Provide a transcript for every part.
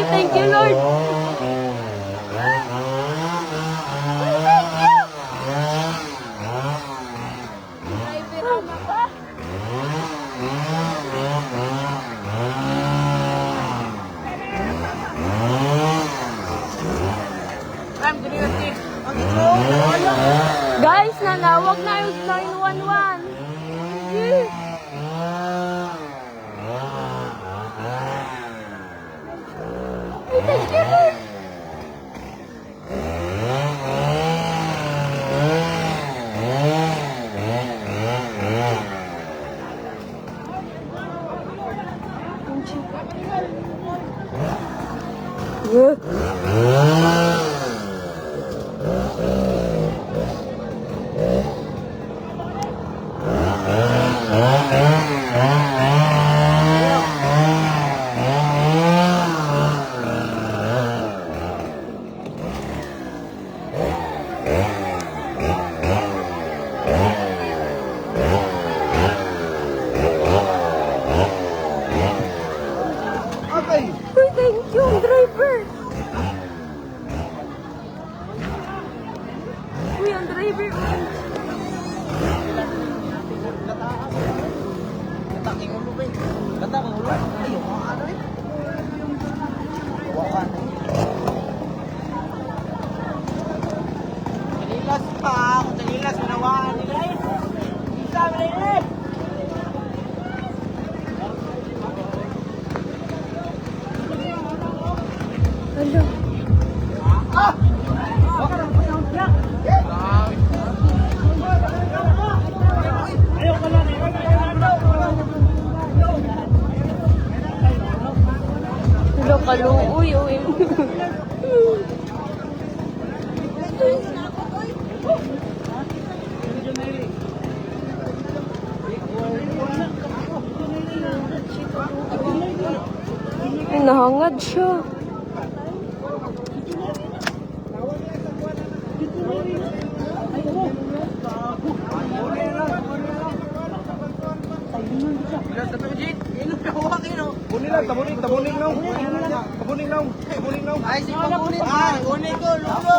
Thank you, Lord. Guys, nanawag na yung 911. Thank you, driver. Uy, ang driver. Kataking ulo ba? Kataking ulo? Ayaw mga ano eh. Wakan. Tanilas pa ako. Tanilas. Manawakan nila eh. Isa mo nila eh. Hello. Hello, kaluoy. Nahangad siya. Tabuning lang. Ay, si Pabunin. Ay, unin ko, lulo.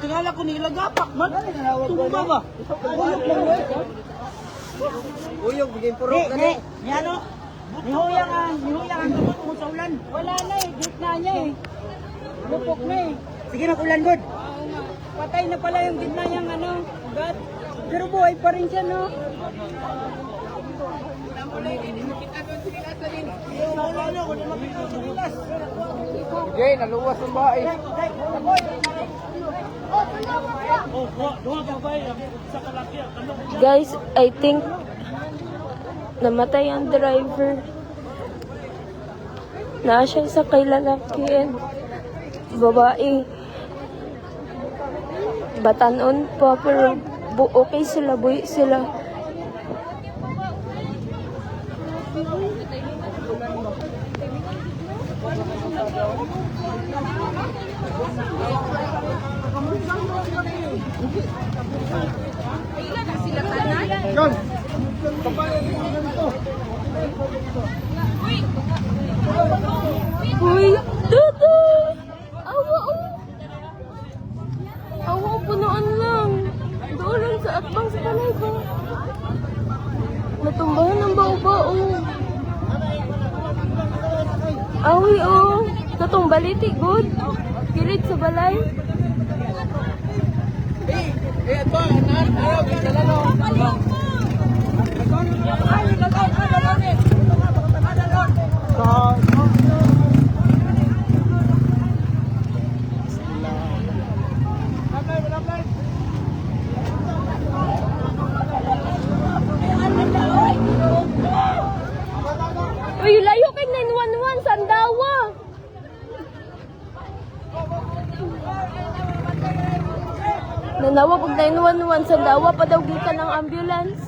Kagala ko nilagapak man. Tumba ba? Uyog, bigay puro ka na. Yan o. Nihuyang ang gamot mo sa ulan. Wala na eh, gitna niya eh. Lupok na eh. Sige na, ulan good. Patay na pala yung gitna niyang ano, ugat. Pero buhay pa rin siya, no? Jay, naluwas ang bahay. Guys, I think namatay ang driver. Siya sa kay lalaki and babae. Batanon pa pero okay sila, buhay sila. John! Uy, Dudu! Awa, awa, punuan lang. Doon lang sa atbang sa palay ko. Natumbahan ang bao-bao. Awi, Natumbaliti, good. Kilit sa balay. Ito, ayaw, kinalano. Uy, layo kay 911 Sandawa. Nanawag og 911 Sandawa pa daw gikan ng ambulance.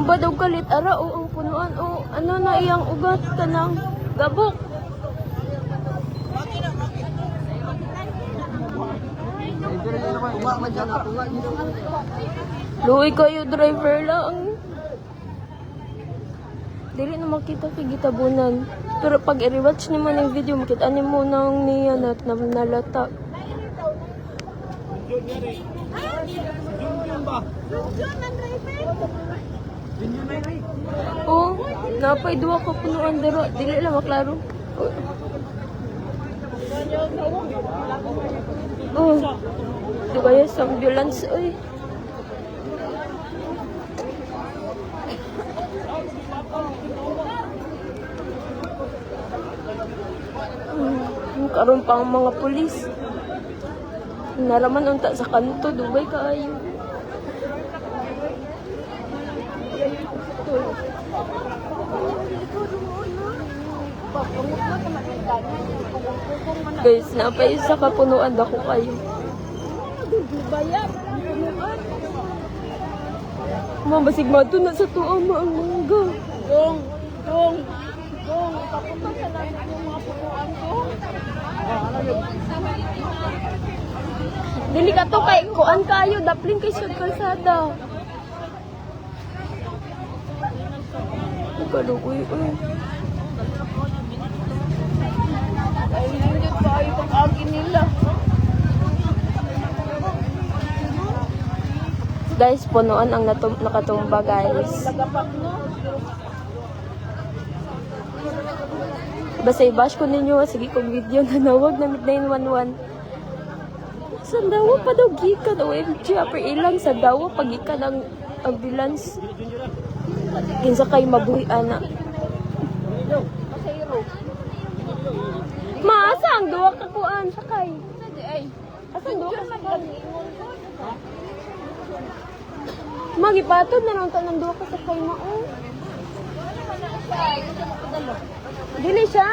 Tumba daw kalit ara o ang punuan o ano na iyang ugat kanang gabok. Luoy kayo driver lang. Dili na makita kay gitabunan. Pero pag i-rewatch nimo ng video, makita nimo nang niya na nalata. Oh, napay duwa ka punuan dero. Dili lang maklaro. Oh. Di kaya sa ambulance oy. Karon pa ang mga pulis. Naraman unta sa kanto, dubay kaayo. Guys, napay sa kapunuan dako kayo. Mabasig mato na sa tuang ang mangga. Dong, papunta sa langit yung mga punuan ko. Dili ka to kay kuan kayo, dapling kay sa kalsada. Kaluoy oy. Ay, hindi pa itong agi nila. Guys, punuan ang nakatumba guys. Lagapak no. Basta i-bash ko ninyo, sige kong video na nawag na 911. Sa dawa pa daw gikan, OMG, upper ilang sa dawa pagikan ang ambulance. Kinsa kay mabuhi ana. Maasa ang duwa ka kuan sakay. Asa ang duwa ka sakay? Magipatod na lang ta ng duwa ka sakay mao. Dili siya?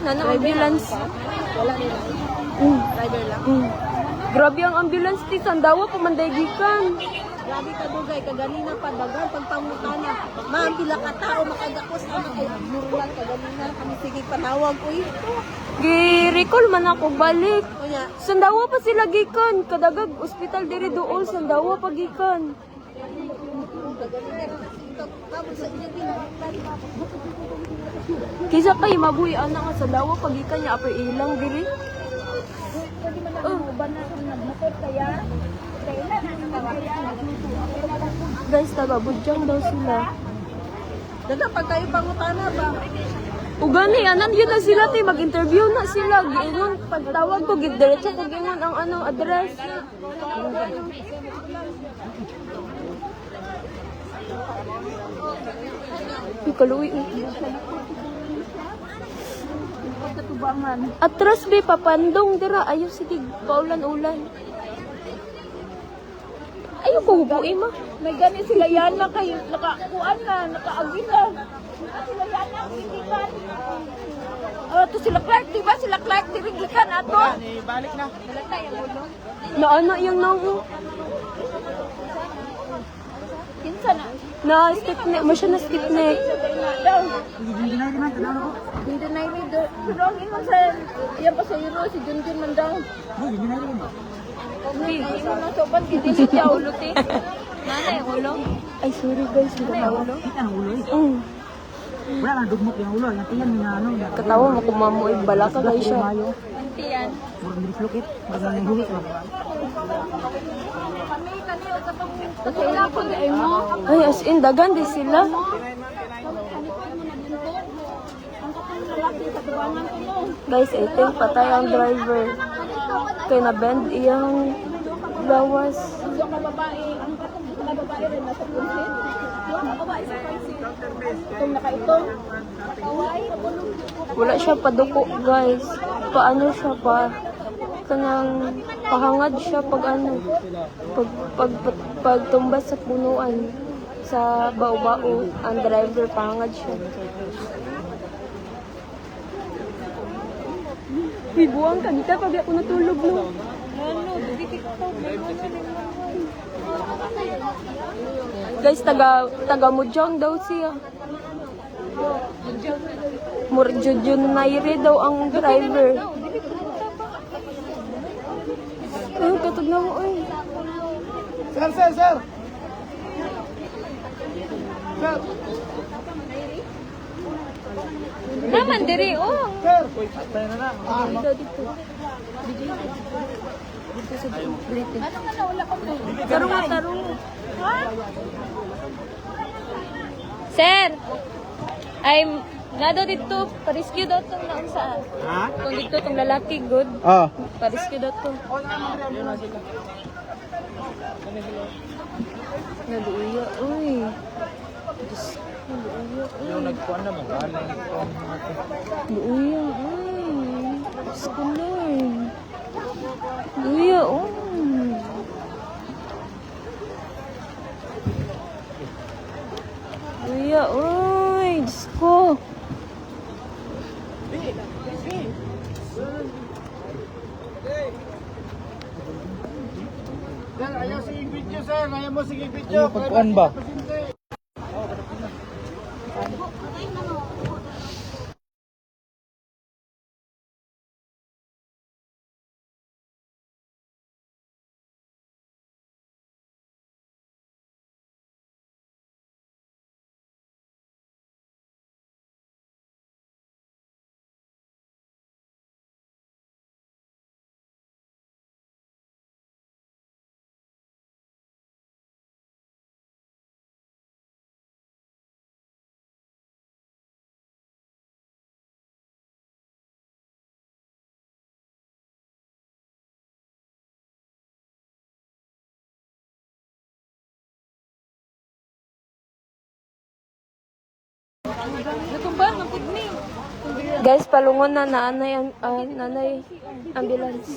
Nano ambulance? Wala nila. Driver lang. Grabe ang ambulance ti Sandawa pamanday gikan. Grabe ka dugay, kaganina pa dagan pagpangutana. Ma'am, pila ka tao makagakos na makaiburulan kaganina kami sige panawag uy. Gi-recall man ako balik. Kunya, Sandawa pa sila gikan, kadagag ospital diri duol Sandawa pa gikan. tapos sa inyo pinagtan. Kisa kay mabuhi ana nga Sandawa pa gikan nya upper ilang diri. Pwede man lang mo ba na nagmotor kaya? Kailan na kaya? Guys, taga-budyang daw sila. Daga pag kayo pangutana ba? Ugani, anan yun na sila tay mag-interview na sila. Giingon, pagtawag ko, diretso ko gingon ang anong address. Ikaluwi. Katubangan. Atras be, papandong dira. Ayaw sige, paulan-ulan. Ayaw ko hubuin ma. May gani sila yan na kayo, nakakuan na, nakaagila. Sila yan na, pindikan. To sila Clark, diba? Sila Clark, diriglikan ato. Balik na. Naana yung nang Kinsa na. na stick neck, mo siya na stick neck. Daw. Hindi na rin. Pero ang ingon sa, yan pa sa Euro, si Junjun man daw. Hindi na sopan, hindi siya ulo, te. Nanay, ulo. Ay, sorry guys, hindi na ulo. Wala nang dugmok yung ulo, yung tiyan yung ano. Katawa mo kumamoy, balaka kayo siya. Hindi yan. Murang dislokit, murang nang huli. Kasi wala ko na mo. Ay, as in, dagan di sila. Guys, I think patay ang driver. Kaya na-bend iyang lawas. Yung babae, ang katong babae rin nasa punsit. Yung babae sa punsit. Itong nakaitong. Wala siya paduko, guys. Paano siya pa? Kanang pahangad siya pag ano. Pag tumbas sa punuan sa bao-bao, ang driver pahangad siya. Buwang ka, kita pag ako natulog no. Ano, Guys, taga Mujang daw siya. Murjudjun Nairi daw ang driver. Ay, katog na mo, ay. Sir, sir, sir. Sir, Naman diri, oh. sir. Tayo na na. Dito, dito. Dito sa dito. Ano ka na, wala ka mo. Tarong nga, tarong. Ha? Sir! I'm nado dito, pa-rescue daw itong naon saan. Ha? Kung dito itong lalaki, good. Ah. Pa-rescue daw ito. Naluya, uy. Naluya, uy. Yung nagkuhan na magaling. Naluya, uy. Diyos ko, Lord. Naluya, uy. Naluya, uy. Diyos ko. Sir, ayaw sige video, sir. Ayaw mo sige video. Pagkuhan ba? Natumba, napudni. Guys, palungon na nanay ambulance.